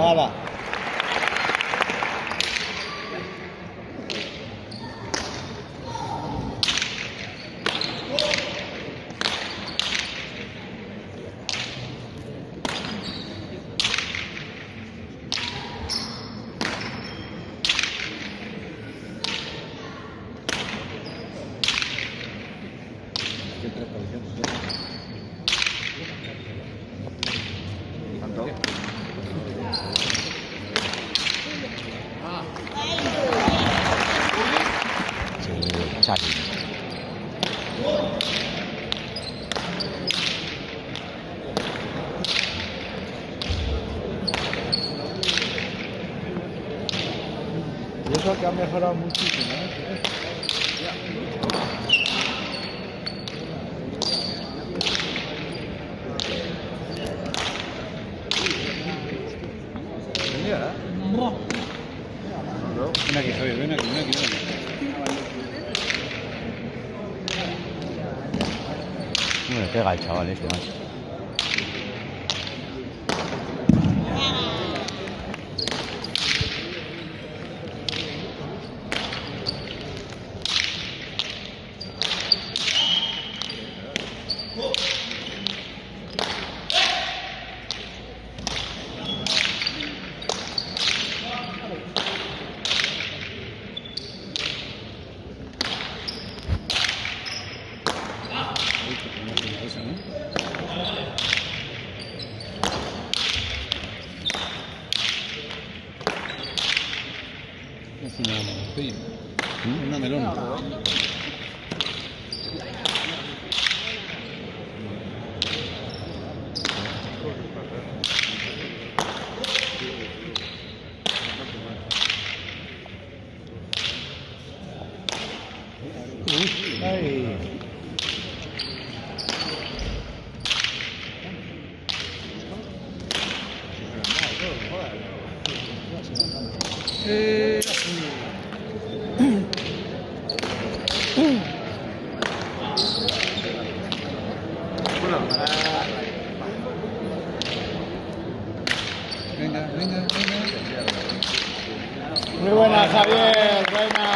Hala. Y eso que ha mejorado muchísimo, ¿eh? Ven aquí, Javier, ven aquí, ven aquí. ¿Cómo le pega el chaval este, macho? Una melona. Ay. Venga, venga, venga. Muy buena, Javier, buena.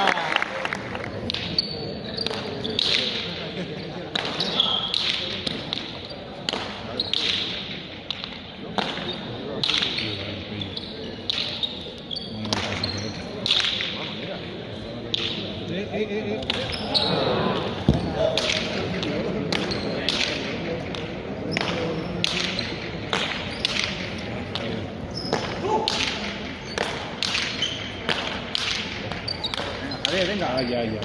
Venga, ya.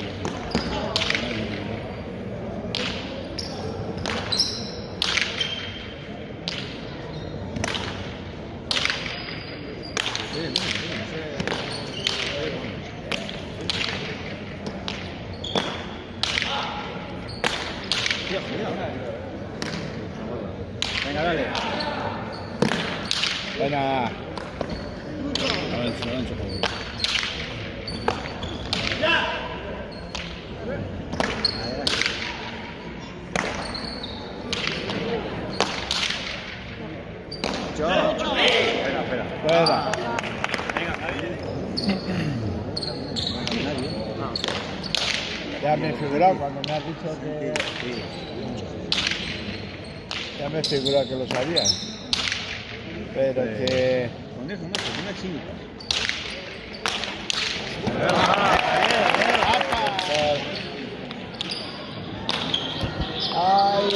Venga, dale. Buena. Avanza, por favor. Buena. Ya me he figurado cuando me has dicho que... Ya me he figurado que lo sabías. Pero que... Conejo, macho, una chinita. Ay.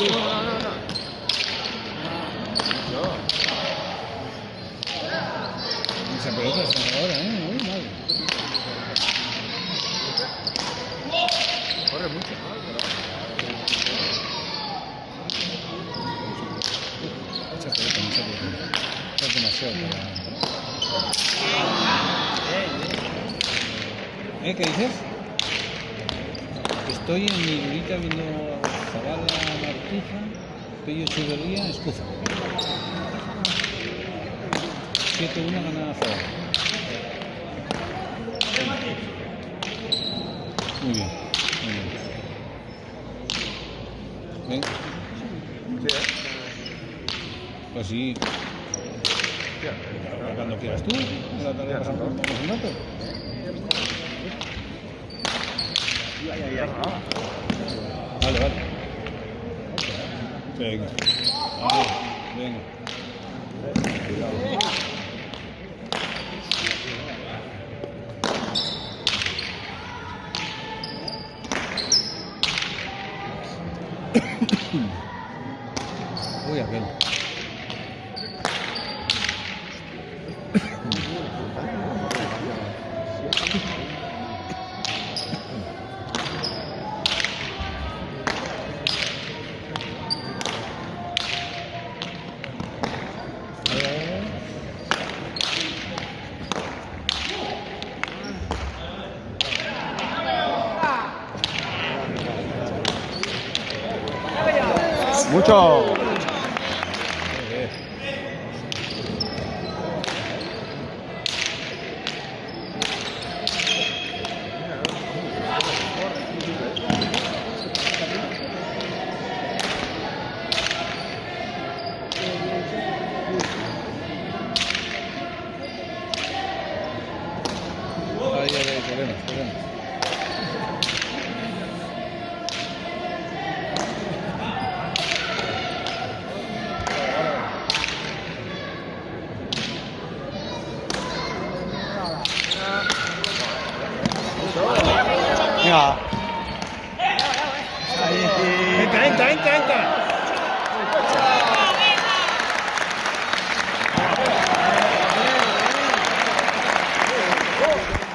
Esa pelota es ahora, muy mal. Corre mucho. Esa pelota no se puede. Es demasiado para... ¿Qué dices? Estoy en mi lurita viendo Zabala, Martija, Pello Echeverría, Escuza. 7-1 ganada Zabala. Muy bien, muy bien. Venga. Pues sí. Cuando quieras tú. En la tarde pasamos un rato. Vale, vale. Venga. Vale, venga. Uy, aquel. Mucho. Ahí, podemos. Venga. Entra.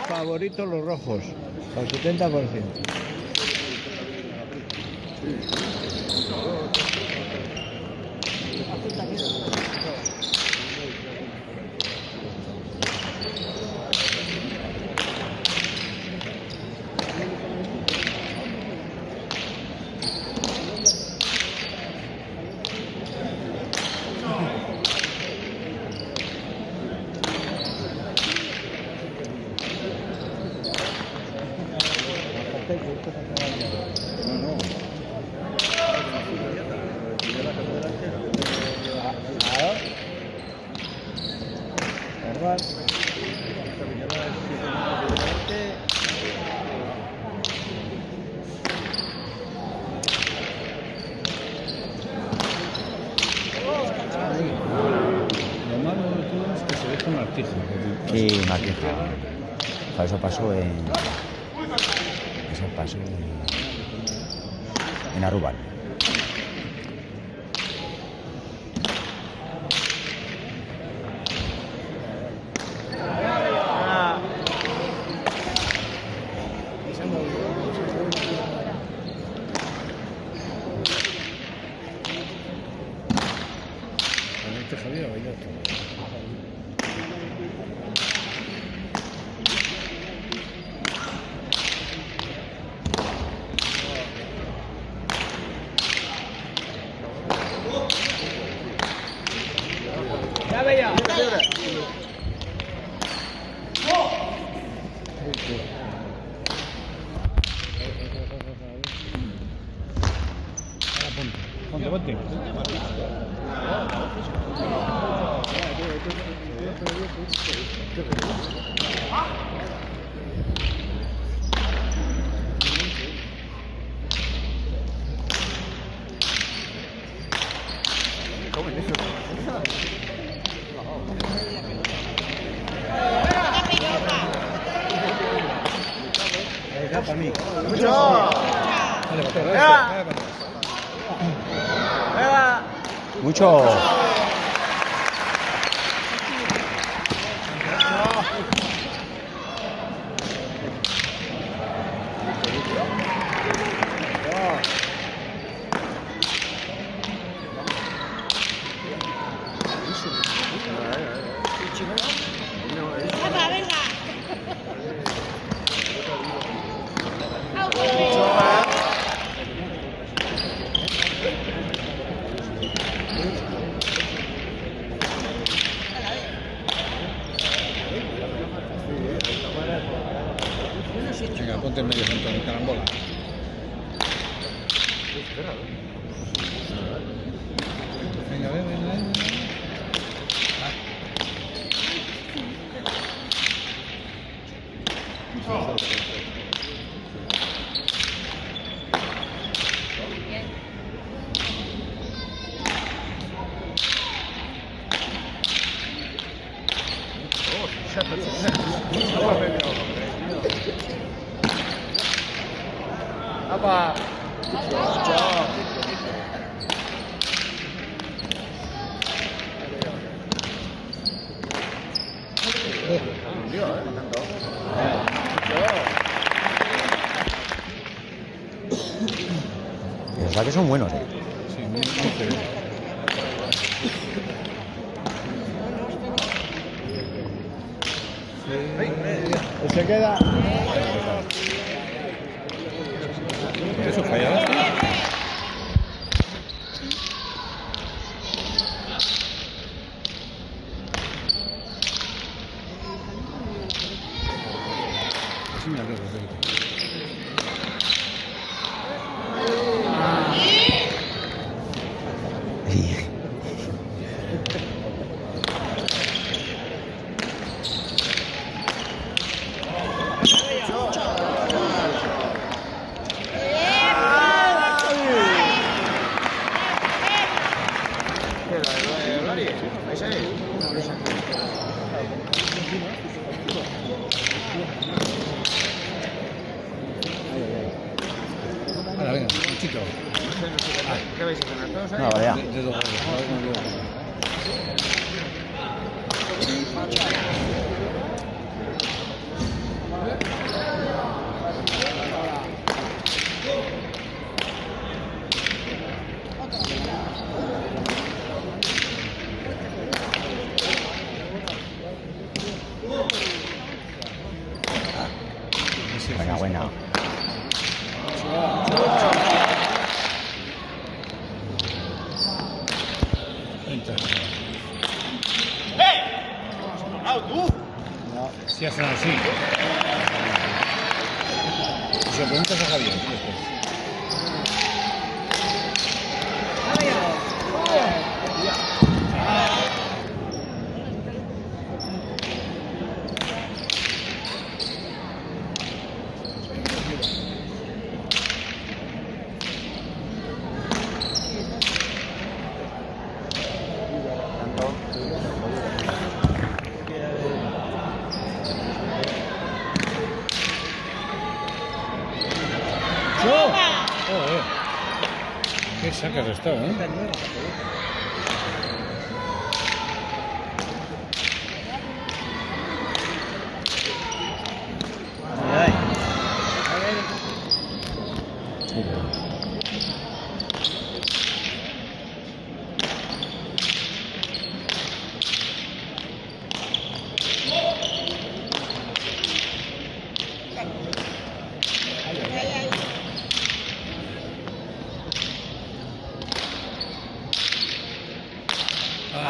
Favoritos los rojos, al 70%. Lo malo de todo es que se deja una artija. Sí, Martija. Eso pasó en Arrubal. Javier a bailar todo. Ponte. Para mí. Mucho. Venga, ponte en medio junto en carambola. Apa. Los saques son buenos, eh. Sí, muy feo. Se queda. Eso fallaba. Sí, me alegro, Sí. Ahora, venga, un chito. ¿Qué vais a cenar todos ahí? No, vale, ya. De dos goles. A ver cómo luego. Buena, buena. Entra. No. Si hacen así. Se lo preguntas a Javier después. Joder. Qué sacas está, ¿eh?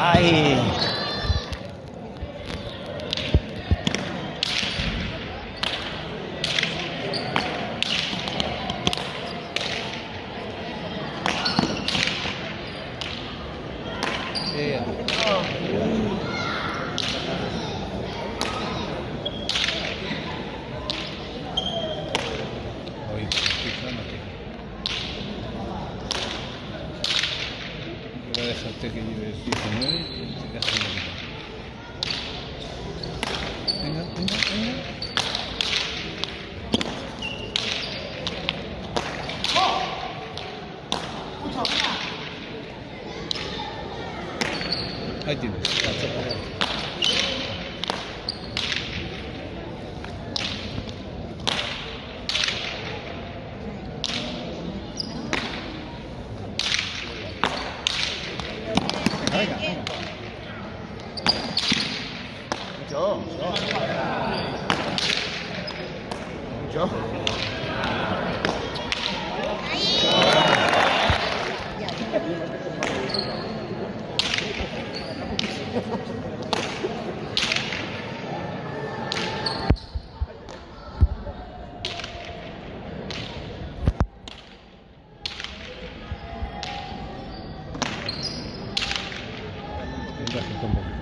¡Ay! Hoy, fíjate. Voy a dejarte que lleves 19 y te dejas un poquito. Venga, venga, venga. Ahí tienes. La chopa. Venga, venga. Yo. Venga, que un poquito.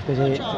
Es que sí.